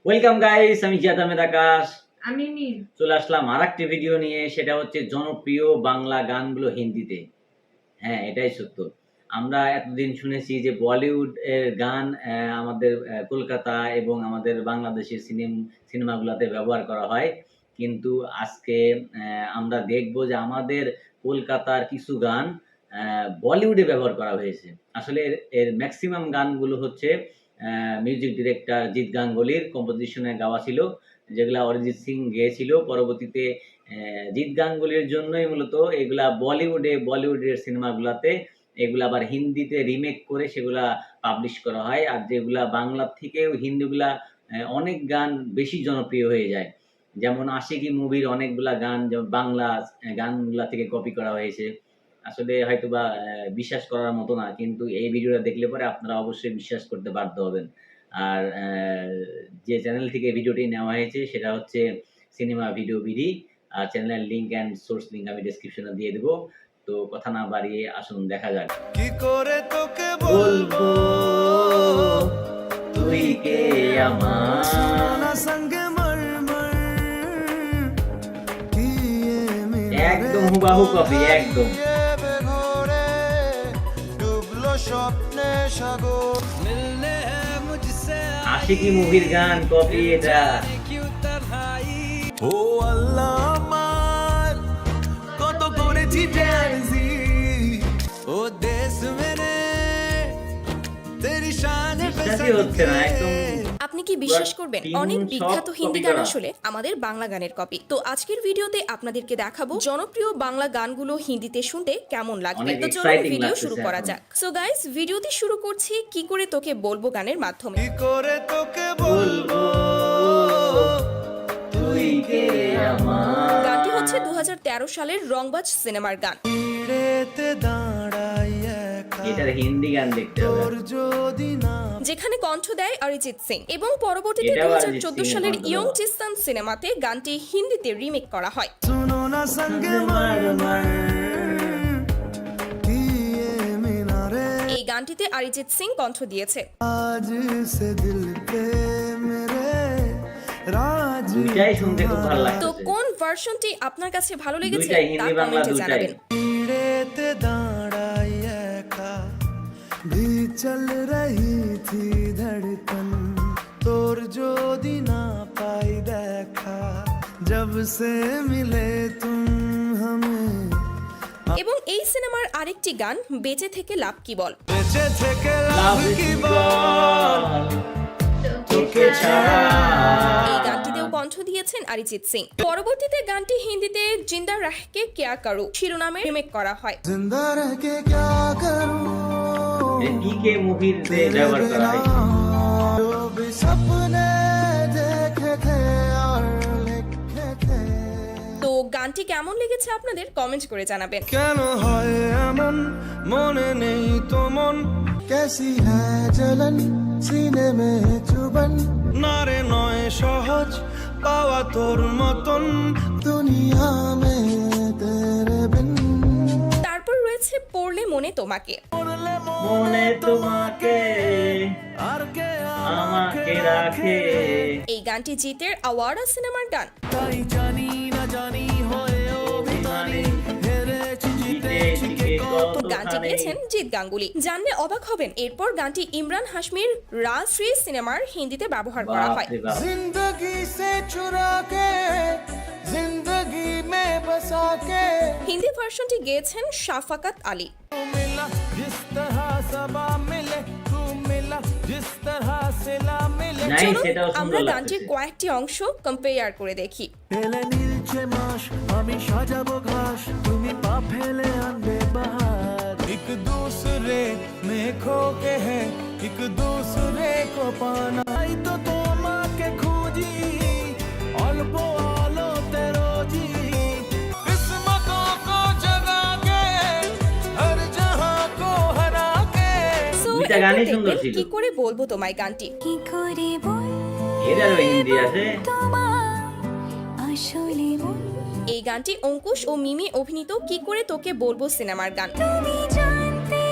Welcome guys, আমি জিয়াদ আহমেদ আকাশ। আমি মিম। চলে আসলাম আরেকটি ভিডিও নিয়ে। সেটা হচ্ছে জনপ্রিয় বাংলা গানগুলো হিন্দিতে। হ্যাঁ, এটাই সত্য। আমরা এতদিন শুনেছি যে বলিউড এর গান আমাদের কলকাতা এবং আমাদের বাংলাদেশের সিনেমাগুলোতে ব্যবহার করা হয়। কিন্তু আজকে আমরা দেখব যে আমাদের কলকাতার কিছু গান বলিউডে ব্যবহার করা হয়েছে। আসলে এর ম্যাক্সিমাম গানগুলো হচ্ছে মিউজিক ডিরেক্টর জিৎ গাঙ্গুলির কম্পোজিশনে গাওয়া ছিল, যেগুলা অরিজিৎ সিং গেয়েছিল। পরবর্তীতে জিৎ গাঙ্গুলির জন্যই মূলত এগুলা বলিউডের সিনেমাগুলাতে এগুলা আবার হিন্দিতে রিমেক করে সেগুলা পাবলিশ করা হয়। আর যেগুলা বাংলা থেকেও হিন্দিগুলা অনেক গান বেশি জনপ্রিয় হয়ে যায়। যেমন আশিকি মুভির অনেকগুলা গান যেমন বাংলা গানগুলা থেকে কপি করা হয়েছে। আসলে হয়তোবা বিশ্বাস করার মতো না, কিন্তু এই ভিডিওটা দেখলে পরে আপনারা অবশ্যই বিশ্বাস করতে বাধ্য হবেন। আর যে চ্যানেল থেকে ভিডিওটি নেওয়া হয়েছে সেটা হচ্ছে সিনেমা ভিডিও বিডি। আর চ্যানেলের লিংক অ্যান্ড সোর্স লিংক আমি ডেসক্রিপশনে দিয়ে দেব। তো কথা না বাড়িয়ে আসুন দেখা যাক। কি করে তোকে বলবো তুই কে আমার, না সঙ্গে মরমর কি একদম হুবাহু কপি, একদম। ডুবলো স্বপ্নে সাগর মিলনে হ্যায় মুঝসে আশিকি মুভির গান কপি এটা। কিউ তনহাই ও আল্লাহ আমার কত করেছি জানজি ও দেশ মেরে তেরি শান পে বিশ্বাসই হচ্ছে না, একদম। আপনি কি বিশ্বাস করবেন অনেক সব বিখ্যাত copy হিন্দি গান করা। আসলে আমাদের বাংলা গানের কপি। তো আজকের ভিডিওতে আপনাদেরকে দেখাবো জনপ্রিয় বাংলা গানগুলো হিন্দিতে শুনতে কেমন লাগবে। অনেক তো চলুন exciting ভিডিও লাগতেছে শুরু করা এখন। যাক। সো গাইস, ভিডিওটি শুরু করছি কি করে তোকে বলবো গানের মাধ্যমে। কি করে তোকে বলবো তুই কে আমার। গানটি হচ্ছে 2013 সালের রংবাজ সিনেমার গান। রেতে দাঁড়াই একা এটার হিন্দি গান দেখতে হবে। তোর যদি না যেখানে কণ্ঠ দেয় অরিজিৎ সিং এবং পরবর্তীতে এটাও অরিজিৎ 2014 সিং-এর সালের কণ্ঠ ইয়ং দেওয়া। চিস্তান সিনেমাতে গানটি হিন্দিতে রিমেক করা হয়। सुनो ना संग मरमर की ये मीनारे এই গানটিতে অরিজিৎ সিং কণ্ঠ দিয়েছে। आज से दिल के मेरे राज দুইটাই শুনতে খুব ভালো তো লাগছে। কোন ভার্সনটি আপনার কাছে ভালো লেগেছে দুইটাই তা হিন্দি বাংলা কমেন্টে দুইটাই। জানাবেন। रेते दाड़ाई एका भी चल रही थी धड़कन तोर जो दिना पाई देखा जब से मिले तुम हमें এবং এই সিনেমার আরেকটি গান বেঁচে থেকে লাভ কি বল। বেঁচে থেকে লাভ লাভ কি কি বল, বল তোকে ছাড়া। এই গানটিতেও কণ্ঠ দিয়েছেন অরিজিৎ সিং। পরবর্তীতে গানটি হিন্দিতে জিন্দা রাহকে কেয়া করু শিরোনামে রিমেক করা হয়। जिंदा रह के क्या करूं পিকে মুভির ব্যবহার করা হয়। जो भी सपने देखे थे और लिखे थे তো গানটি কেমন লেগেছে আপনাদের কমেন্ট করে জানাবেন। কেন হয় এমন মনে নেই তো মন कैसी है जलन सीने में चुभन নারে নয় সহজ পাওয়া তোর মতন দুনিয়া में तेरे बिन তারপর রয়েছে পড়লে মনে তোমাকে। মনে তোমাকে আর কে আমাকে রাখে। এই গানটি জিতের আওয়ার্ড সিনেমার গান। তাই জানি না জানি হয়েও ভিতরে হেরেছি জিতেছি কে কত গানটি গেয়েছেন জিৎ গাঙ্গুলি। জানলে অবাক হবেন, এরপর গানটি ইমরান হাশমির রাজশ্রী সিনেমার হিন্দিতে ব্যবহার করা হয়। বাপরে বাপ। जिंदगी से चुरा के जिंदगी में बसा के হিন্দি ভার্সনটি গেয়েছেন শাফাকাত আলী। तू मिला जिस तरह सबा मिले तू मिला जिस तरह सिला मिले নাইস, চলুন সেটাও আমরা সুন্দর গানটির লাগছে। কয়েকটি অংশ কম্পেয়ার করে দেখি। এলে নীলছে মাস আমি সাজাবো ঘাস তুমি পা ফেলে আনবে বাহার एक दूसरे में खो के है एक दूसरे को पाना आई तो তোমাকে খুঁজি অল্প আলোতে রোজি किस्मतों को जगा के हर जहां को हरा के So, দুইটা এরপর গানই সুন্দর দেখবেন ছিল। কি করে বলবো তোমায় গানটি। কি করে এটারও হিন্দি আছে। তোমায় আসলে মন এই গানটি অঙ্কুশ ও মিমি অভিনীত কি করে তোকে বলবো সিনেমার গান। তুমি জানতে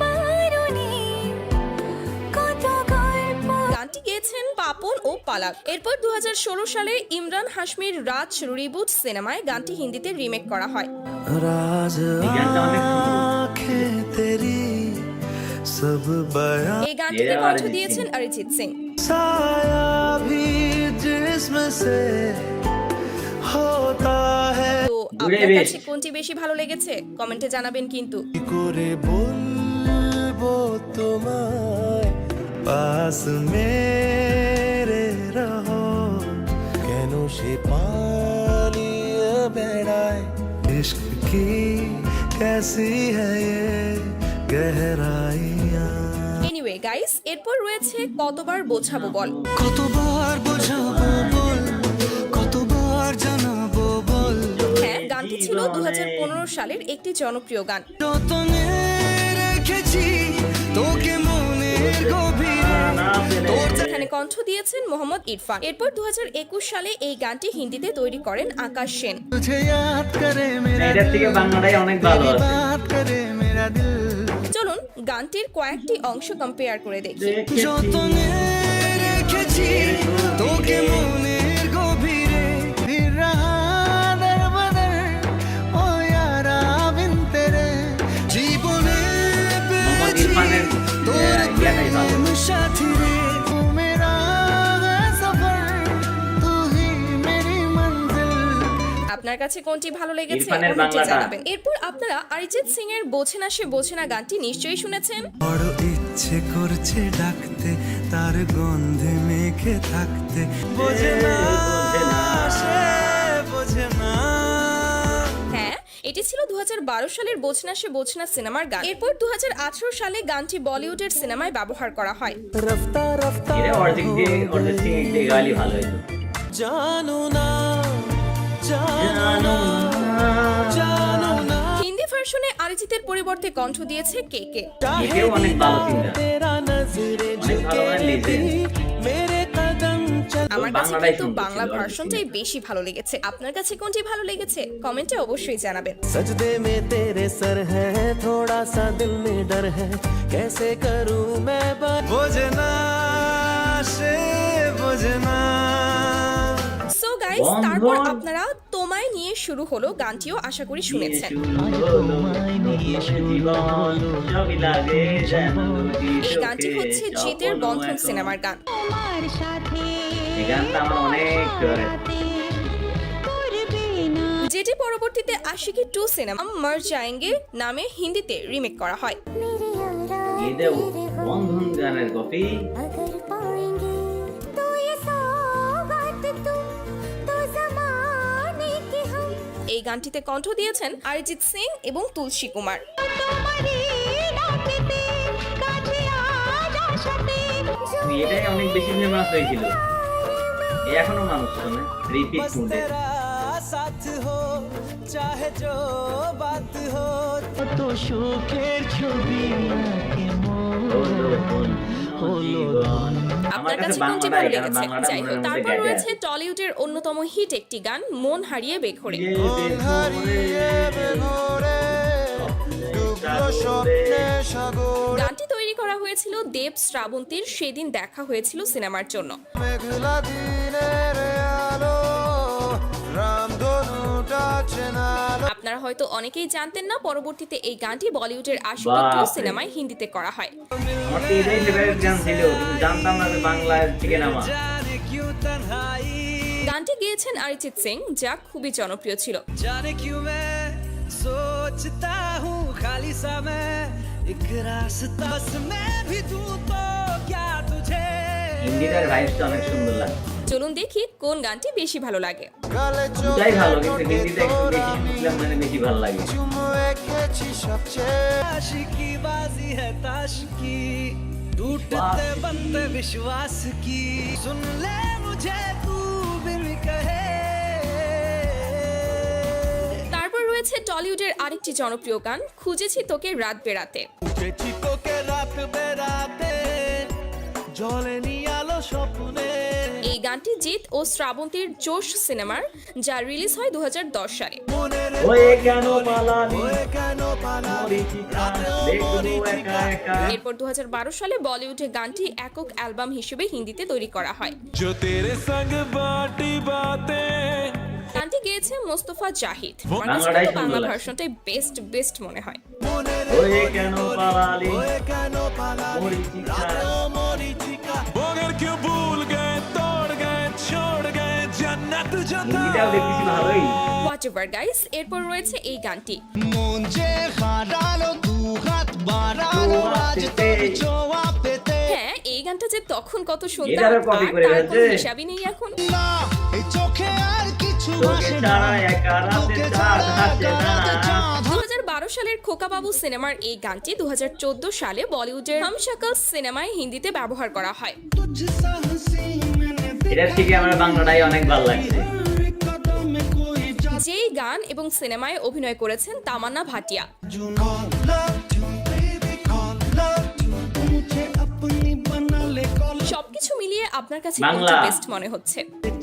পারোনি কত গল্প গানটি গেয়েছেন পাপন ও পালাক। এরপর 2016 সালে ইমরান হাশমির রাজ রিবুট সিনেমায় গানটি হিন্দিতে রিমেক করা হয়। राज এই গানটা অনেক সুন্দর। आँखें तेरी सब बयां এই গানটিতে এরাও কণ্ঠ অরিজিৎ দিয়েছেন সিং। অরিজিৎ সিং। साया भी जिस्म से होता है তো দূরে আপনার বেশ। কাছে কোনটি বেশি ভালো লেগেছে কমেন্টে জানাবেন কিন্তু। করে বলবো তোমায় পাশ মেরে রহো কেন সে পালিয়ে বেড়ায় इश्क की कैसी है ये गहराइयाँ এনিওয়ে গাইস, এরপর রয়েছে কতবার বোঝাবো বল। কতবার বোঝাবো বল কতবার জানাবো বল হ্যাঁ, গানটি ছিল 2015 সালের একটি জনপ্রিয় গান। যতনে রেখেছি তোকে মনের গভীরে এখানে কণ্ঠ দিয়েছেন মোহাম্মদ ইরফান। এরপর 2021 সালে এই গানটি হিন্দিতে তৈরি করেন আকাশ সেন। तुझे याद करे मेरा এটার থেকে বাংলাটাই অনেক ভালো আছে। बात करे मेरा दिल চলুন গানটির কয়েকটি অংশ কম্পেয়ার করে দেখি। যতনে রেখেছি তোকে মনের গভীরে फिर रहा दर बदर ও यारा बिन तेरे জীবনে মোহাম্মদ ইরফানের ইয়াটাই ভালো। प्रेम साथी रे तू मेरा है सफर तू ही मेरी मंजिल আপনার কাছে কোনটি ভালো লেগেছে ইরফানের কমেন্টে বাংলাটা। জানাবেন। এরপর আপনারা অরিজিৎ সিং এর বোঝে না সে বোঝে না গানটি নিশ্চয়ই শুনেছেন। বড় ইচ্ছে করছে ডাকতে তার গন্ধে মেখে থাকতে বোঝে না সে বোঝে না হ্যাঁ, এটি ছিল 2012 সালের বোঝে না সে বোঝে না সিনেমার গান। এরপর 2018 সালে গানটি বলিউডের সিনেমায় ব্যবহার করা হয়। রফতা রফতা এটা অরিজিৎ সিং একটি গালি ভালো হইতো। জানো না জানো না জানো না হিন্দি ভার্সনে অরিজিতের পরিবর্তে কণ্ঠ দিয়েছে কে কে। একেও অনেক ভালো সিঙ্গার। तेरा नजरे অনেক ভালো গান লিখেছে। मेरे कदम चल আমার কাছে বাংলাটাই কিন্তু সুন্দর বাংলা ছিল, ভার্সনটাই বেশি ভালো লেগেছে। আপনার কাছে কোনটি ভালো লেগেছে কমেন্টে অবশ্যই জানাবেন। सजदे में तेरे सर है थोड़ा सा दिल में डर है कैसे करूं मैं बात बुझना से बुझना সো গাইস, বন্ধন। তারপর আপনারা তোমায় নিয়ে শুরু হলো গানটিও আশা করি শুনেছেন। এই গানটি হচ্ছে জিতের বন্ধন সিনেমার গান। তোমার সাথে এই গানটা আমার অনেক favorite। করবে না যেটি পরবর্তীতে আশিকি 2 সিনেমা মর জায়েঙ্গে নামে হিন্দিতে রিমেক করা হয়। मेरे यारा এই যে বন্ধন গানের কপি। अगर पाएंगे तो ये सौगात तुम तो जमाने के हम এই গানটিতে কণ্ঠ দিয়েছেন অরিজিৎ সিং এবং তুলসী কুমার। तुम्हारी डाकते काजे आज आशाते এটাই অনেক বেশি ফেমাস হয়েছিল। এখনো মানুষ শোনে রিপিট মুডে। तेरा साथ हो चाहे जो बात हो तो সুখের ছবি আমার আপনার কাছে কাছে কোনটি বাংলাটাই ভালো কারণ লেগেছে? বাংলাটা যাই হোক, মনের মধ্যে তারপর গেঁথে রয়েছে আছে। টলিউডের অন্যতম হিট একটি গান মন হারিয়ে বেঘরে। গানটি তৈরি করা হয়েছিল দেব শ্রাবন্তীর সেদিন দেখা হয়েছিল সিনেমার জন্য। মেঘলা দিনের আলো রামধনুটা চেনালো আপনারা হয়তো অনেকেই জানতেন না, পরবর্তীতে এই গানটি বলিউডের আশিকি 2 বাপরে। সিনেমায় হিন্দিতে করা হয়। আমার তো এটাই ফেভারিট গান ছিল, কিন্তু জানতাম না যে বাংলার থেকে নামা। जाने क्यों तन्हाई গানটি গেয়েছেন অরিজিৎ সিং, যা খুবই জনপ্রিয় ছিল। जाने क्यों मैं सोचता हूँ खाली सा मैं एक रास्ता बस मैं भी दूँ तो क्या तुझे হিন্দিটার ভাইবটা অনেক সুন্দর লাগে। চলুন দেখি কোন গানটি বেশি ভালো লাগে। দুটাই ভালো, কিন্তু হিন্দিতে একটু বেশি শুনলাম মানে বেশি ভালো লাগে। आशिकी बाजी है ताश की टूटते बनते विश्वास की सुन ले मुझे तू बिन कहे তারপর রয়েছে টলিউডের আরেকটি জনপ্রিয় গান খুঁজেছি তোকে রাত বেরাতে। চিকো কে রাত বেরাতে জলে নিয়ে আলো স্বপ্নে এই গানটি জিৎ ও শ্রাবন্তীর জোশ সিনেমার, যা রিলিজ হয় 2010 সালে। ওয়ে কেন পালালি ওয়ে কেন পালালি মরিচিকা দেখবো একা একা। এরপর 2012 সালে বলিউডে গানটি একক অ্যালবাম হিসেবে হিন্দিতে তৈরি করা হয়। जो तेरे संग बाटी बातें গানটি গেয়েছে মোস্তফা জাহিদ। আমার কাছে বাংলাটাই কিন্তু বাংলা সুন্দর লাগছে। ভার্সনটাই বেস্ট মনে হয়। ওয়ে কেন পালালি ওয়ে কেন পালালি মরিচিকা। ও মরিচিকা বগর क्यों भूल गए तोड़ गए छोड़ गए जन्नत जो था হিন্দিটাও দেখতেছি ভালোই। হোয়াটএভার গাইস, এরপর রয়েছে এই গানটি। मुझे हारालो तू हाथ बारालो आज तेरी जोआ पे ते হ্যাঁ, এই গানটা যে তখন কত সুন্দর, এটারও copy আর করে তার কোনো ফেলছে। হিসাবই নেই এখন। না এই চোখে আর কিছু তোকে ভাসে না ছাড়া একা রাতে তোকে চাঁদ ছাড়া হাসে একা না। রাতে চাঁদ 2012 সালের খোকাবাবু সিনেমার এই গানটি 2014 সালে বলিউডের হাম শাকল সিনেমায় হিন্দিতে ব্যবহার করা হয়। तुझसा हंसी मैंने এটার থেকে আমার বাংলাটাই অনেক ভালো লাগছে। तेरे कदम में कोई যেই গান এবং সিনেমায় অভিনয় করেছেন তামান্না ভাটিয়া। जादू love you baby call love you मुझे अपनी बना ले कॉल সবকিছু মিলিয়ে আপনার কাছে বাংলা। কোনটি বেস্ট মনে হচ্ছে?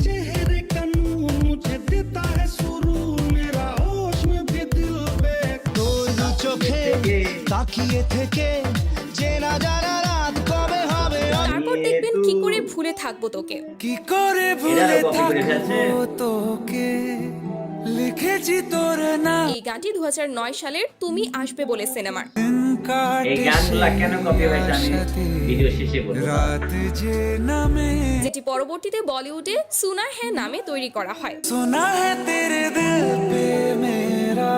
चेहरे का नूर मुझे देता है सुरूर मेरा होश में भी दिल बेखोर চোখে তাকিয়ে থেকে যে না জানা রাত কবে হবে তারপর দেখবেন কি করে ভুলে থাকবো তোকে। কি করে এটারও copy করে ফেলছে। তোকে লিখেছি তোর নাম এই গানটি 2009 সালের তুমি আসবে বলে সিনেমার। এই গানগুলা কেন কপি হয়েছে আমি ভিডিও শেষে বলবো। রাত যে নামে যেটি পরবর্তীতে বলিউডে সুনা হ্যায় নামে তৈরি করা হয়। सुना है तेरे दिल पे मेरा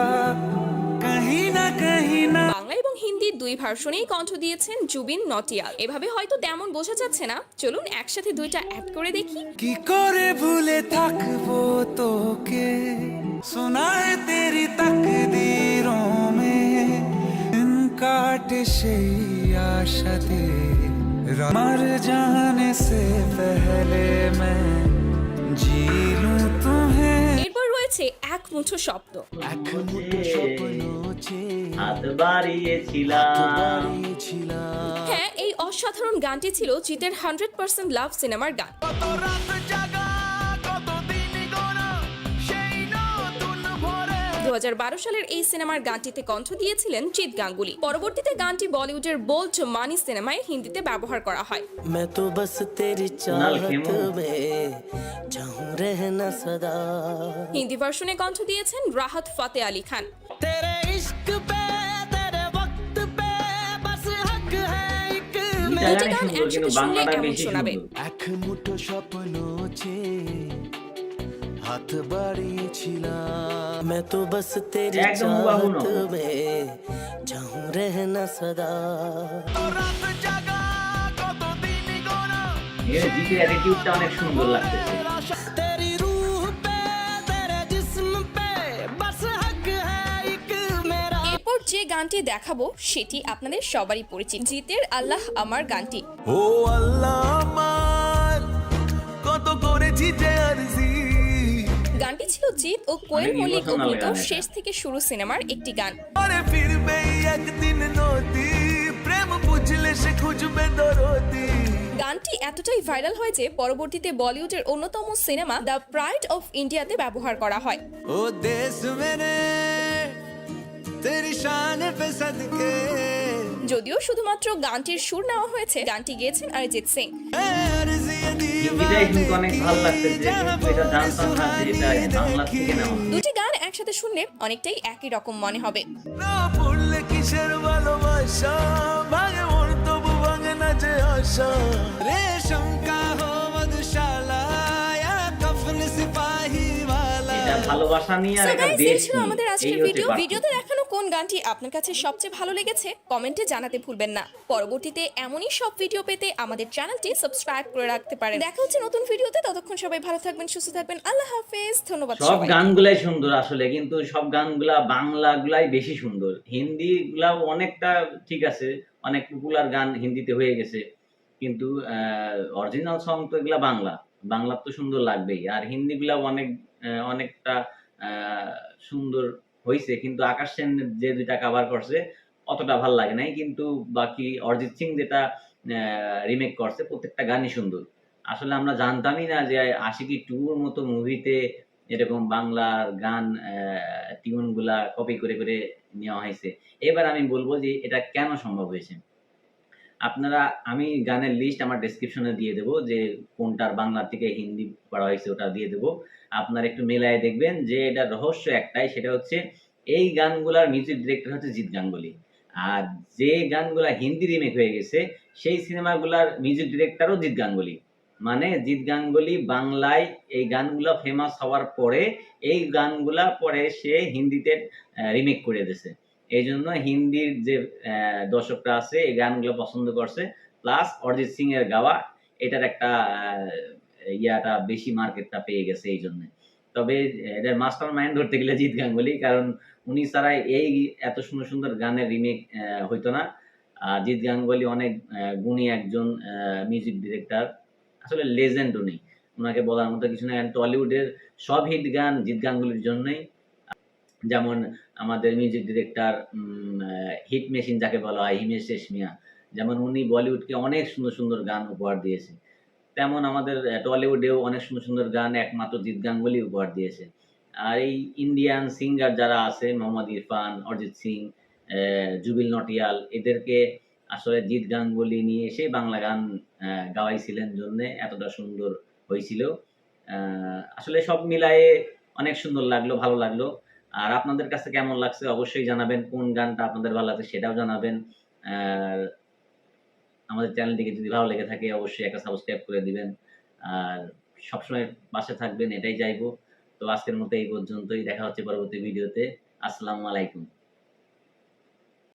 कहीं ना कहीं ना বাংলা এবং হিন্দি দুই ভার্সনেই কণ্ঠ দিয়েছেন জুবিন নটিয়াল। এভাবে হয়তো তেমন বোঝা যাচ্ছে না, চলুন একসাথে দুইটা অ্যাড করে দেখি। কি করে ভুলে থাকবো তোকে सुना है तेरी तकदीरों में दिन काटे সেই आशाते मर जाने से पहले मैं जी लूं तुम्हें এরপর রয়েছে এক মুঠো শব্দ। এক মুঠো স্বপ্ন হাত বাড়িয়েছিলাম। হ্যাঁ, এই অসাধারণ গানটি ছিল জিতের 100% লাভ সিনেমার গান। কত রাত জাগা কত দিন গোনা সেই নতুন ভোরে 2012 সালের এই সিনেমার গানটিতে কণ্ঠ দিয়েছিলেন জিৎ গাঙ্গুলি। পরবর্তীতে গানটি বলিউডের বোল্ড মানি সিনেমায় হিন্দিতে ব্যবহার করা হয়। मैं तो बस तेरी कुणाल चाहत खेमू। में चाहूं रहना सदा হিন্দি ভার্সনে কণ্ঠ দিয়েছেন রাহাত ফাতে আলী খান। तेरे इश्क पे तेरे वक्त पे बस हक है एक দুইটা দুইটি গানই গান সুন্দর, কিন্তু একসাথে শুনলে বাংলাটা এমন বেশি শোনাবে। সুন্দর। এক মুঠো স্বপ্ন হাত বাড়িয়েছিলাম मैं तो बस तेरी एकदम बाबू चाहत नो। में चाहूं रहना सदा রাত জাগা কত দিন গোনা এর জিতের অ্যাটিটিউডটা অনেক সুন্দর লাগতেছে। तेरी रूह पे तेरे जिस्म पे बस हक है एक मेरा এরপর যে গানটি দেখাবো সেটি আপনাদের সবারই পরিচিত, জিতের আল্লাহ আমার গানটি। ও আল্লাহ আমার কত করেছি যে আরজি গানটি ছিল জিৎ ও কোয়েল অনেক মল্লিক emotional অভিনীত গান এটা। শেষ থেকে শুরু সিনেমার একটি গান। আরে ফিরবে একদিন নদী প্রেম বুঝলে সে খুঁজবে দরদি গানটি এতটাই ভাইরাল হয় যে পরবর্তীতে বলিউডের অন্যতম সিনেমা দ্য প্রাইড অফ ইন্ডিয়াতে ব্যবহার করা হয়। ओ देश मेरे तेरी शान पे सदके যদিও শুধুমাত্র গানটির সুর নেওয়া হয়েছে, গানটি গেয়েছেন অরিজিৎ সিং। अर्जी হিন্দিটাই কিন্তু অনেক ভালো লাগতেছে, কিন্তু এটা জানতাম না যে এটা বাংলা থেকে নেওয়া। দুটি গান একসাথে শুনলে অনেকটাই একই রকম মনে হবে। না পড়লে কিসের ভালোবাসা ভাঙে মন তবু ভাঙে না যে আশা রেশম কা হো মধুশালা ইয়া কফন সিপাহী वाला এটা ভালোবাসা নিয়ে আর So একটা guys, দেশ এই ছিল নিয়ে। আমাদের এই আজকের হচ্ছে ভিডিও। পার্থক্য। ভিডিওতে দেখানো কোন গানটি আপনার কাছে সবচেয়ে ভালো লেগেছে কমেন্টে জানাতে ভুলবেন না। পরবর্তীতে এমনই সব ভিডিও পেতে আমাদের চ্যানেলটি সাবস্ক্রাইব করে রাখতে পারেন। দেখা হচ্ছে নতুন ভিডিওতে, ততক্ষণ সবাই ভালো থাকবেন, সুস্থ থাকবেন। আল্লাহ হাফেজ, ধন্যবাদ সব সবাইকে। গানগুলাই সুন্দর আসলে, কিন্তু সব গানগুলা বাংলাগুলাই বেশি সুন্দর। হিন্দি গুলাও অনেকটা ঠিক আছে, অনেক পপুলার গান হিন্দিতে হয়ে গেছে, কিন্তু অরিজিনাল সং তো এগুলা বাংলা তো সুন্দর লাগবেই। আর হিন্দি গুলা অনেকটা সুন্দর হয়েছে, কিন্তু আকাশ সেন যে দুইটা কাভার করছে অতটা ভাল লাগে নাই। কিন্তু বাকি অরিজিৎ সিং যেটা রিমেক করছে প্রত্যেকটা গানই সুন্দর। আসলে আমরা জানতামই না যে আশিকি 2 এর মতো মুভিতে এরকম বাংলার গান টিউনগুলা কপি করে নেওয়া হয়েছে। এবার আমি বলব যে এটা কেন সম্ভব হয়েছে? আপনারা আমি গানের লিস্ট আমার ডেসক্রিপশনে দিয়ে দেব যে কোনটার বাংলা থেকে হিন্দি করা হয়েছে ওটা দিয়ে দেব। আপনারা একটু মেলায় দেখবেন যে এটার রহস্য একটাই, সেটা হচ্ছে এই গানগুলার মিউজিক ডিরেক্টর হচ্ছে জিৎ গাঙ্গুলী। আর যে গানগুলা হিন্দি রিমেক হয়ে গেছে সেই সিনেমাগুলার মিউজিক ডিরেক্টরও জিৎ গাঙ্গুলী। মানে জিৎ গাঙ্গুলী বাংলায় এই গানগুলা ফেমাস হওয়ার পরে এই গানগুলা পরে সে হিন্দিতে রিমেক করে দিয়েছে। এইজন্য হিন্দির যে দর্শকরা আছে এই গানগুলো পছন্দ করছে। প্লাস অরিজিৎ সিং এর গাওয়া এটার একটা ইয়াটা বেশি মার্কেটটা পেয়ে গেছে এইজন্যে। তবে এটার মাস্টার মাইন্ড ধরতে গেলে জিৎ গাঙ্গুলী, কারণ উনি ছাড়া এই এত সুন্দর গানের রিমেক হইতো না। জিৎ গাঙ্গুলী অনেক গুণী একজন মিউজিক ডিরেক্টর। আসলে লেজেন্ড উনি। উনাকে বলার মতো কিছু নাই। টলিউডের সব হিট গান জিৎ গাঙ্গুলীর জন্যই। যেমন আমাদের মিউজিক ডিরেক্টর হিট মেশিন যাকে বলা হয় হিমেশ রেশমিয়া, যেমন উনি বলিউডকে অনেক সুন্দর গান উপহার দিয়েছে। তেমন আমাদের টলিউডেও অনেক সুন্দর গান একমাত্র জিৎ গাঙ্গুলী উপহার দিয়েছে। আর এই ইন্ডিয়ান সিঙ্গার যারা আছে মোহাম্মদ ইরফান, অরিজিৎ সিং, জুবিন নটিয়াল এদেরকে আসলে জিৎ গাঙ্গুলী নিয়ে এসে বাংলা গান গাওয়াইছিলেন জন্যে এতটা সুন্দর হয়েছিল। আসলে সব মিলায়ে অনেক সুন্দর লাগলো, ভালো লাগলো। আর আপনাদের কাছে কেমন লাগছে অবশ্যই জানাবেন। কোন গানটা আপনাদের ভালো লাগছে সেটাও জানাবেন। আর আমাদের চ্যানেলটিকে যদি ভালো লেগে থাকে অবশ্যই একটা সাবস্ক্রাইব করে দিবেন। আর সবসময় পাশে থাকবেন এটাই চাইবো। তো আজকের মতো এই পর্যন্তই। দেখা হচ্ছে পরবর্তী ভিডিওতে। আসসালামু আলাইকুম।